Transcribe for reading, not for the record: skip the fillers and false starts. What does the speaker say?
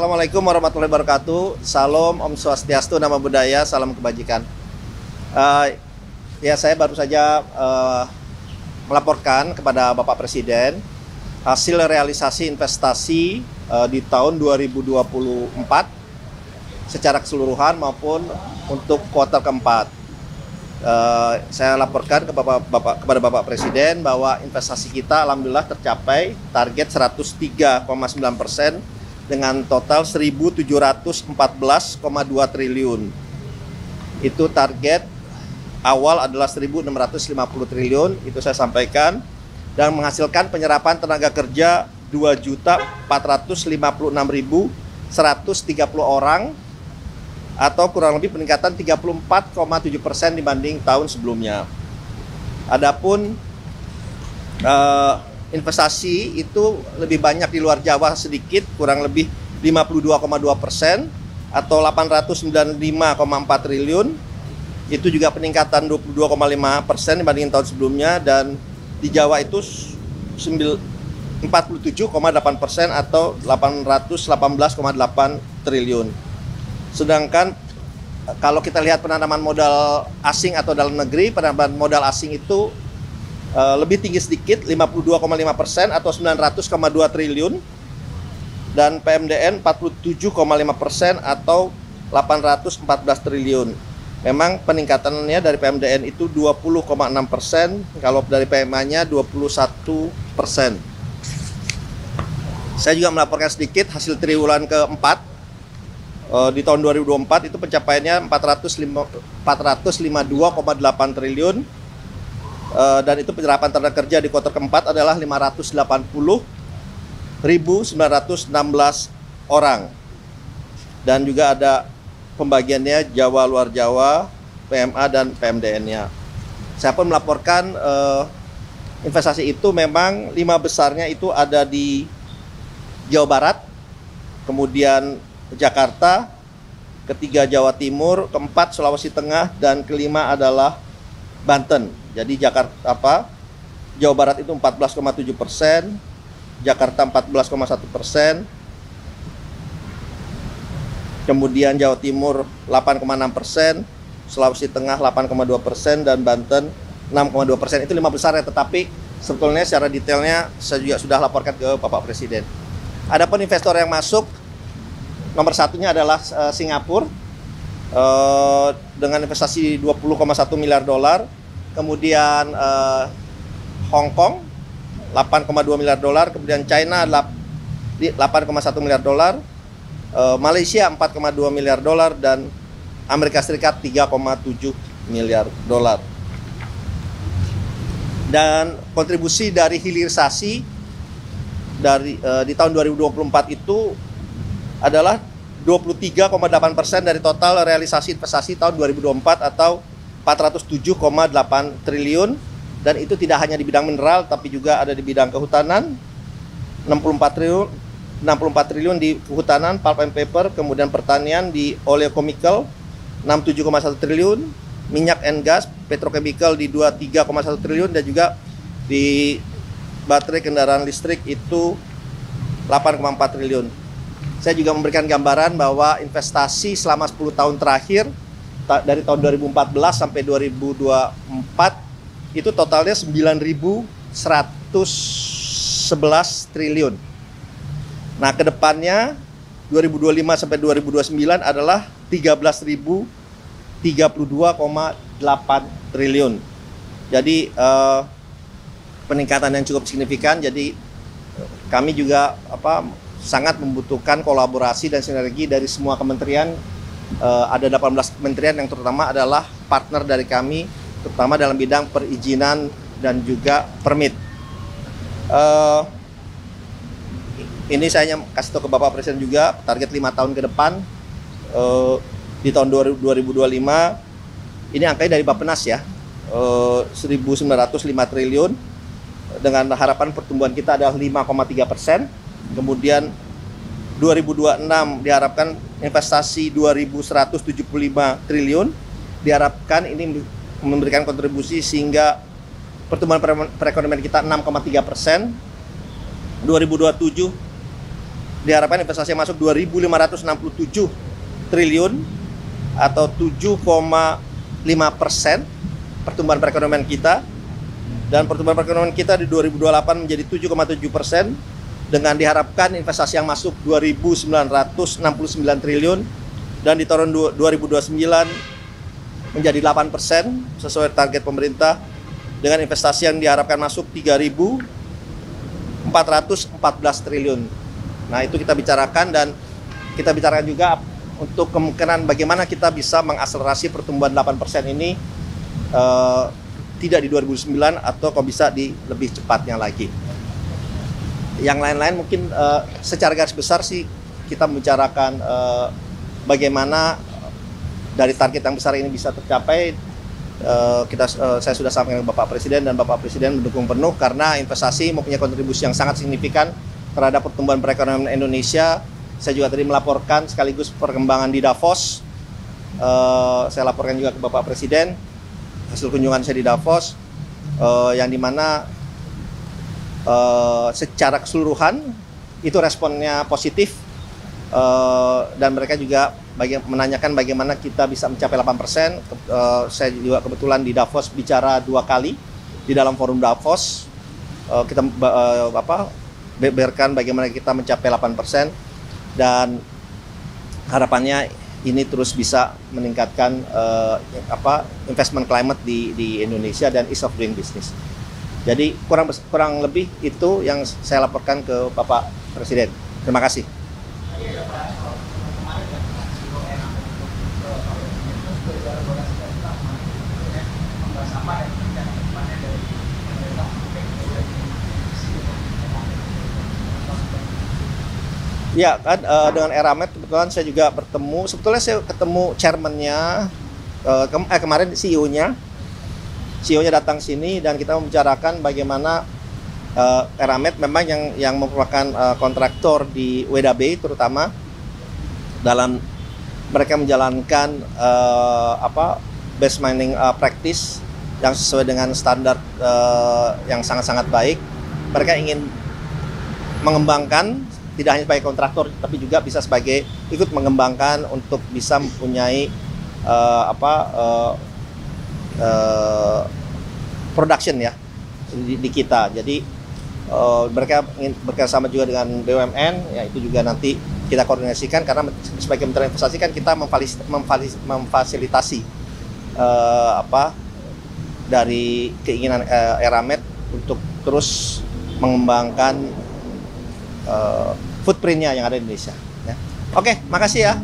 Assalamualaikum warahmatullahi wabarakatuh. Salam, Om Swastiastu, Namo Buddhaya, salam kebajikan. Ya, saya baru saja melaporkan kepada Bapak Presiden hasil realisasi investasi di tahun 2024 secara keseluruhan maupun untuk kuartal keempat. Saya laporkan kepada Bapak Presiden bahwa investasi kita alhamdulillah tercapai target 103,9% dengan total 1.714,2 triliun. Itu target awal adalah 1.650 triliun, itu saya sampaikan, dan menghasilkan penyerapan tenaga kerja 2.456.130 orang atau kurang lebih peningkatan 34,7% dibanding tahun sebelumnya. Adapun investasi itu lebih banyak di luar Jawa sedikit, kurang lebih 52,2% atau 895,4 triliun. Itu juga peningkatan 22,5% dibanding tahun sebelumnya, dan di Jawa itu 47,8% atau 818,8 triliun. Sedangkan kalau kita lihat penanaman modal asing atau dalam negeri, penanaman modal asing itu lebih tinggi sedikit, 52,5% atau 900,2 triliun, dan PMDN 47,5% atau 814 triliun. Memang peningkatannya dari PMDN itu 20,6%, kalau dari PMA-nya 21%. Saya juga melaporkan sedikit hasil triwulan keempat. Di tahun 2024 itu pencapaiannya 452,8 triliun. Dan itu penyerapan tenaga kerja di kuartal keempat adalah 580.916 orang. Dan juga ada pembagiannya Jawa, luar Jawa, PMA, dan PMDN-nya. Saya pun melaporkan investasi itu memang 5 besarnya itu ada di Jawa Barat, kemudian Jakarta, ketiga Jawa Timur, keempat Sulawesi Tengah, dan kelima adalah Banten. Jadi Jawa Barat itu 14,7%, Jakarta 14,1%, kemudian Jawa Timur 8,6%, Sulawesi Tengah 8,2%, dan Banten 6,2%. Itu 5 besar ya, tetapi sebetulnya secara detailnya saya juga sudah laporkan ke Bapak Presiden. Adapun investor yang masuk, nomor satunya adalah Singapura dengan investasi 20,1 miliar dolar. Kemudian Hong Kong 8,2 miliar dolar, kemudian China 8,1 miliar dolar, Malaysia 4,2 miliar dolar, dan Amerika Serikat 3,7 miliar dolar. Dan kontribusi dari hilirisasi di tahun 2024 itu adalah 23,8% dari total realisasi investasi tahun 2024 atau 407,8 triliun, dan itu tidak hanya di bidang mineral tapi juga ada di bidang kehutanan 64 triliun di kehutanan, pulp and paper, kemudian pertanian di oleochemical 67,1 triliun, minyak and gas, petrochemical di 23,1 triliun, dan juga di baterai kendaraan listrik itu 8,4 triliun. Saya juga memberikan gambaran bahwa investasi selama 10 tahun terakhir dari tahun 2014 sampai 2024 itu totalnya 9.111 triliun. Nah, kedepannya 2025 sampai 2029 adalah 13.032,8 triliun. Jadi peningkatan yang cukup signifikan. Jadi kami juga sangat membutuhkan kolaborasi dan sinergi dari semua kementerian. Ada 18 kementerian yang terutama adalah partner dari kami, terutama dalam bidang perizinan dan juga permit. Ini saya kasih tahu ke Bapak Presiden juga, target 5 tahun ke depan, di tahun 2025, ini angkanya dari Bappenas ya, 1.905 triliun, dengan harapan pertumbuhan kita adalah 5,3%. Kemudian 2026 diharapkan investasi 2.175 triliun, diharapkan ini memberikan kontribusi sehingga pertumbuhan perekonomian kita 6,3%. 2027 diharapkan investasi yang masuk 2.567 triliun atau 7,5% pertumbuhan perekonomian kita, dan pertumbuhan perekonomian kita di 2028 menjadi 7,7% dengan diharapkan investasi yang masuk 2.969 triliun dan di tahun 2029 menjadi 8% sesuai target pemerintah dengan investasi yang diharapkan masuk 3.414 triliun. Nah, itu kita bicarakan, dan kita bicarakan juga untuk kemungkinan bagaimana kita bisa mengakselerasi pertumbuhan 8% ini tidak di 2009 atau kalau bisa di lebih cepatnya lagi. Yang lain-lain mungkin secara garis besar sih kita membicarakan bagaimana dari target yang besar ini bisa tercapai. Saya sudah sampaikan ke Bapak Presiden, dan Bapak Presiden mendukung penuh karena investasi mempunyai kontribusi yang sangat signifikan terhadap pertumbuhan perekonomian Indonesia. Saya juga tadi melaporkan sekaligus perkembangan di Davos. Saya laporkan juga ke Bapak Presiden hasil kunjungan saya di Davos, yang dimana secara keseluruhan itu responnya positif, dan mereka juga menanyakan bagaimana kita bisa mencapai 8%. Saya juga kebetulan di Davos bicara 2 kali di dalam forum Davos. Kita beberkan bagaimana kita mencapai 8%, dan harapannya ini terus bisa meningkatkan investment climate di Indonesia dan ease of doing business. Jadi kurang lebih itu yang saya laporkan ke Bapak Presiden. Terima kasih. Ya kan, dengan Eramet kebetulan saya juga bertemu. Sebetulnya saya ketemu chairman-nya kemarin, CEO-nya datang sini, dan kita membicarakan bagaimana Eramet memang yang merupakan kontraktor di WDB terutama dalam mereka menjalankan base mining practice yang sesuai dengan standar yang sangat-sangat baik. Mereka ingin mengembangkan tidak hanya sebagai kontraktor, tapi juga bisa sebagai ikut mengembangkan untuk bisa mempunyai production ya di kita. Jadi mereka ingin bekerjasama juga dengan BUMN, ya itu juga nanti kita koordinasikan, karena sebagai Menteri Investasi kan kita memfasilitasi dari keinginan Eramet untuk terus mengembangkan footprint-nya yang ada di Indonesia. Ya. Oke, makasih ya.